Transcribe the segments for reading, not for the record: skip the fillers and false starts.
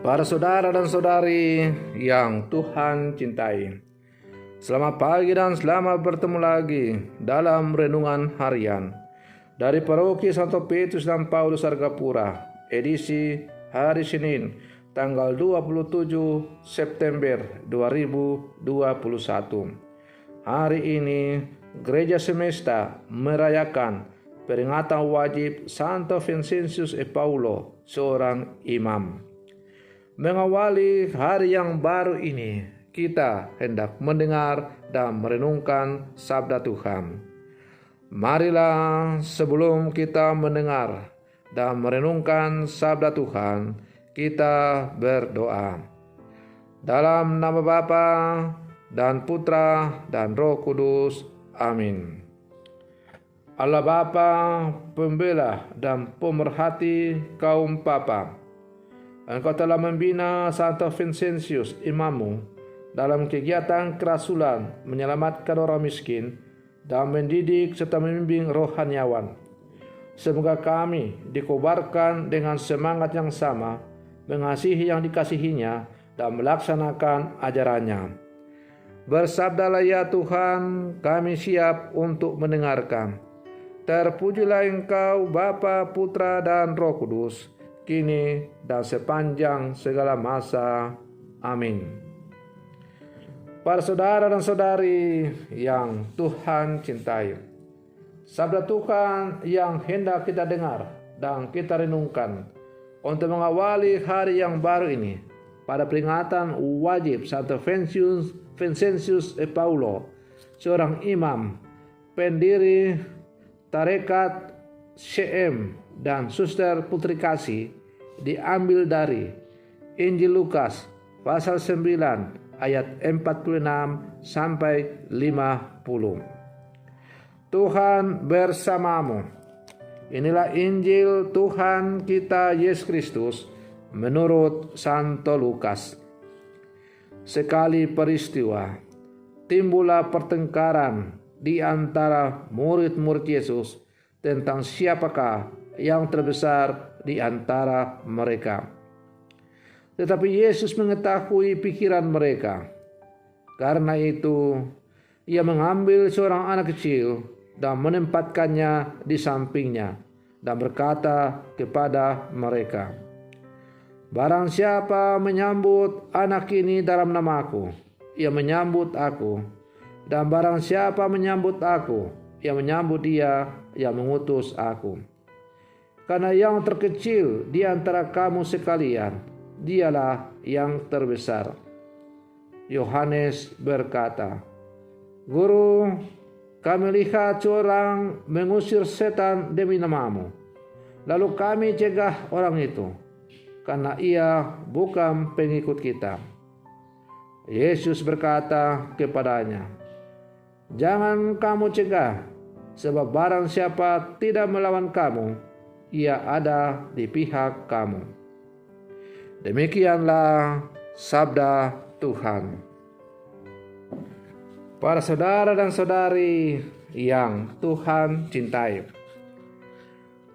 Para saudara dan saudari yang Tuhan cintai, selamat pagi dan selamat bertemu lagi dalam renungan harian dari Paroki Santo Petrus dan Paulus Argapura, edisi hari Senin, tanggal 27 September 2021. Hari ini Gereja Semesta merayakan peringatan wajib Santo Vincentius e Paulo, seorang imam. Mengawali hari yang baru ini, kita hendak mendengar dan merenungkan sabda Tuhan. Marilah sebelum kita mendengar dan merenungkan sabda Tuhan, kita berdoa. Dalam nama Bapa dan Putra dan Roh Kudus. Amin. Allah Bapa, pembela dan pemerhati kaum papa, Engkau telah membina Santo Vincentius imammu dalam kegiatan kerasulan menyelamatkan orang miskin dan mendidik serta membimbing rohaniawan. Semoga kami dikobarkan dengan semangat yang sama, mengasihi yang dikasihinya dan melaksanakan ajarannya. Bersabdalah ya Tuhan, kami siap untuk mendengarkan. Terpujilah Engkau Bapa, Putra dan Roh Kudus, kini dan sepanjang segala masa. Amin. Para saudara dan saudari yang Tuhan cintai, sabda Tuhan yang hendak kita dengar dan kita renungkan untuk mengawali hari yang baru ini pada peringatan wajib Santo Vincentius e Paulo, seorang imam, pendiri tarekat CM dan Suster Putri Kasih, diambil dari Injil Lukas pasal 9 ayat 46 sampai 50. Tuhan bersamamu. Inilah Injil Tuhan kita Yesus Kristus menurut Santo Lukas. Sekali peristiwa, timbullah pertengkaran di antara murid-murid Yesus tentang siapakah yang terbesar di antara mereka. Tetapi Yesus mengetahui pikiran mereka. Karena itu, ia mengambil seorang anak kecil dan menempatkannya di sampingnya dan berkata kepada mereka, "Barang siapa menyambut anak ini dalam namaku, ia menyambut aku. Dan barang siapa menyambut aku, ia menyambut dia yang mengutus aku. Karena yang terkecil di antara kamu sekalian, dialah yang terbesar." Yohanes berkata, "Guru, kami lihat seorang mengusir setan demi namamu. Lalu kami cegah orang itu, karena ia bukan pengikut kita." Yesus berkata kepadanya, "Jangan kamu cegah, sebab barang siapa tidak melawan kamu, ia ada di pihak kamu." Demikianlah sabda Tuhan. Para saudara dan saudari yang Tuhan cintai,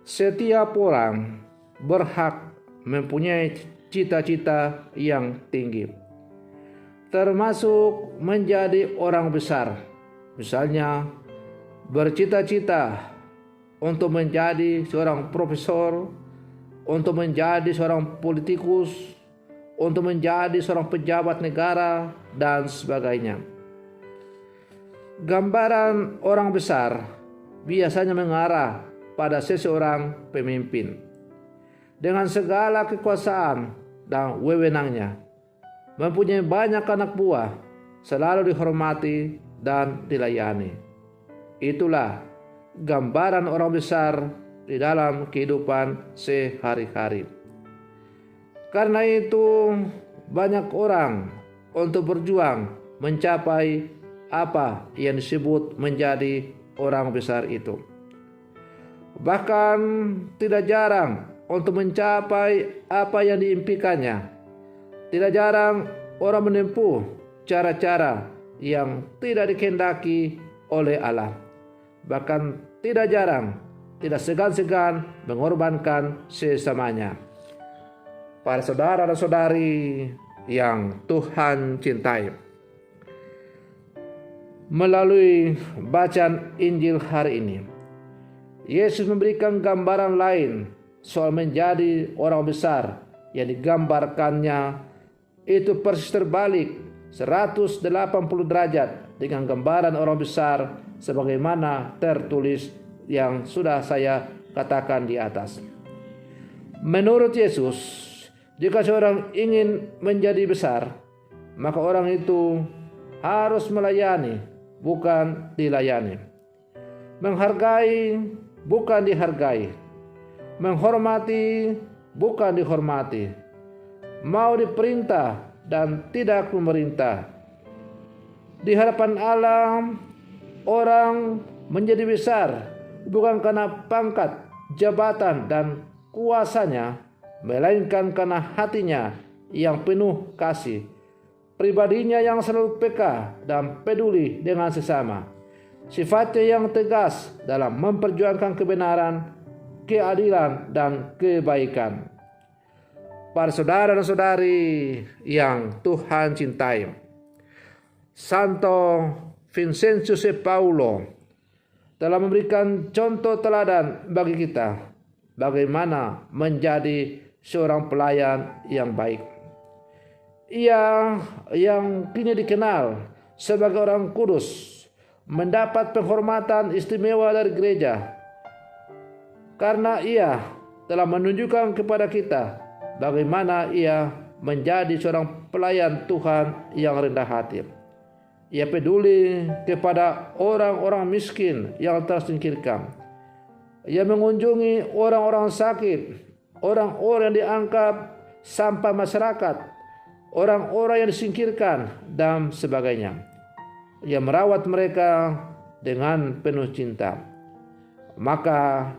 setiap orang berhak mempunyai cita-cita yang tinggi, termasuk menjadi orang besar. Misalnya, bercita-cita untuk menjadi seorang profesor, untuk menjadi seorang politikus, untuk menjadi seorang pejabat negara, dan sebagainya. Gambaran orang besar biasanya mengarah pada seseorang pemimpin dengan segala kekuasaan dan wewenangnya, mempunyai banyak anak buah, selalu dihormati dan dilayani. Itulah gambaran orang besar di dalam kehidupan sehari-hari. Karena itu, banyak orang untuk berjuang mencapai apa yang disebut menjadi orang besar itu. Bahkan tidak jarang untuk mencapai apa yang diimpikannya. Tidak jarang orang menempuh cara-cara yang tidak dikehendaki oleh Allah. Bahkan tidak jarang, tidak segan-segan mengorbankan sesamanya. para saudara dan saudari yang Tuhan cintai. Melalui bacaan Injil hari ini, Yesus memberikan gambaran lain soal menjadi orang besar yang digambarkannya itu persis terbalik 180 derajat dengan gambaran orang besar sebagaimana tertulis yang sudah saya katakan di atas. Menurut Yesus, jika seorang ingin menjadi besar, maka orang itu harus melayani, bukan dilayani. Menghargai, bukan dihargai. Menghormati, bukan dihormati. Mau diperintah dan tidak memerintah. Di hadapan Allah, orang menjadi besar bukan karena pangkat, jabatan, dan kuasanya, melainkan karena hatinya yang penuh kasih, pribadinya yang selalu peka dan peduli dengan sesama, sifatnya yang tegas dalam memperjuangkan kebenaran, keadilan, dan kebaikan. Para saudara dan saudari yang Tuhan cintai, Santo Vincentius de Paulo telah memberikan contoh teladan bagi kita bagaimana menjadi seorang pelayan yang baik. Ia yang kini dikenal sebagai orang kudus mendapat penghormatan istimewa dari gereja karena ia telah menunjukkan kepada kita bagaimana ia menjadi seorang pelayan Tuhan yang rendah hati. Ia peduli kepada orang-orang miskin yang tersingkirkan. Ia mengunjungi orang-orang sakit, orang-orang yang dianggap sampah masyarakat, orang-orang yang disingkirkan, dan sebagainya. Ia merawat mereka dengan penuh cinta. Maka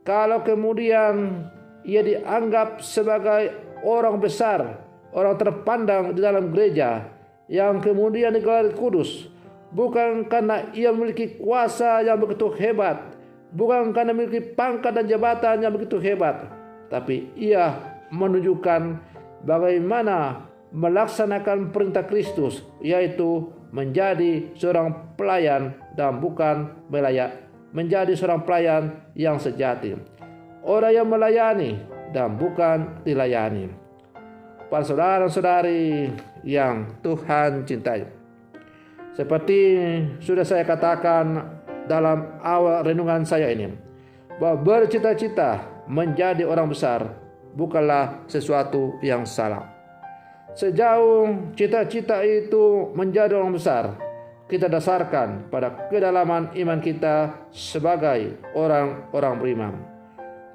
kalau kemudian ia dianggap sebagai orang besar, orang terpandang di dalam gereja, yang kemudian digelar kudus, bukan karena ia memiliki kuasa yang begitu hebat, bukan karena memiliki pangkat dan jabatan yang begitu hebat, tapi ia menunjukkan bagaimana melaksanakan perintah Kristus, yaitu menjadi seorang pelayan dan bukan melayak, menjadi seorang pelayan yang sejati, orang yang melayani dan bukan dilayani. Para saudara-saudari yang Tuhan cintai, seperti sudah saya katakan dalam awal renungan saya ini, bahwa bercita-cita menjadi orang besar bukanlah sesuatu yang salah. Sejauh cita-cita itu menjadi orang besar, kita dasarkan pada kedalaman iman kita sebagai orang-orang beriman.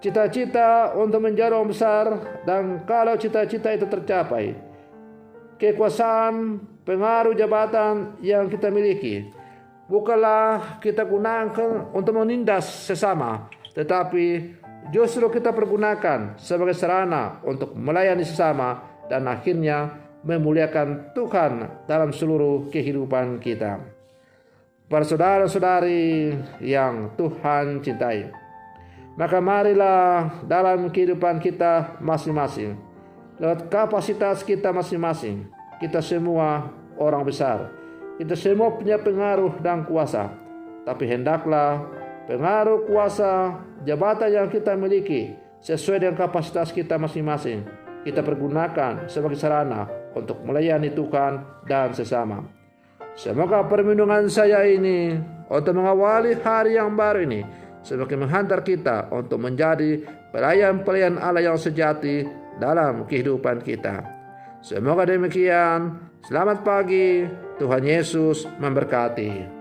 Cita-cita untuk menjadi orang besar, dan kalau cita-cita itu tercapai, kekuasaan, pengaruh, jabatan yang kita miliki bukanlah kita gunakan untuk menindas sesama, tetapi justru kita pergunakan sebagai sarana untuk melayani sesama dan akhirnya memuliakan Tuhan dalam seluruh kehidupan kita. Para saudara-saudari yang Tuhan cintai, maka marilah dalam kehidupan kita masing-masing, lewat kapasitas kita masing-masing, kita semua orang besar, kita semua punya pengaruh dan kuasa, tapi hendaklah pengaruh, kuasa, jabatan yang kita miliki sesuai dengan kapasitas kita masing-masing kita pergunakan sebagai sarana untuk melayani Tuhan dan sesama. Semoga perlindungan saya ini untuk mengawali hari yang baru ini semakin menghantar kita untuk menjadi pelayan-pelayan Allah yang sejati dalam kehidupan kita. Semoga demikian. Selamat pagi. Tuhan Yesus memberkati.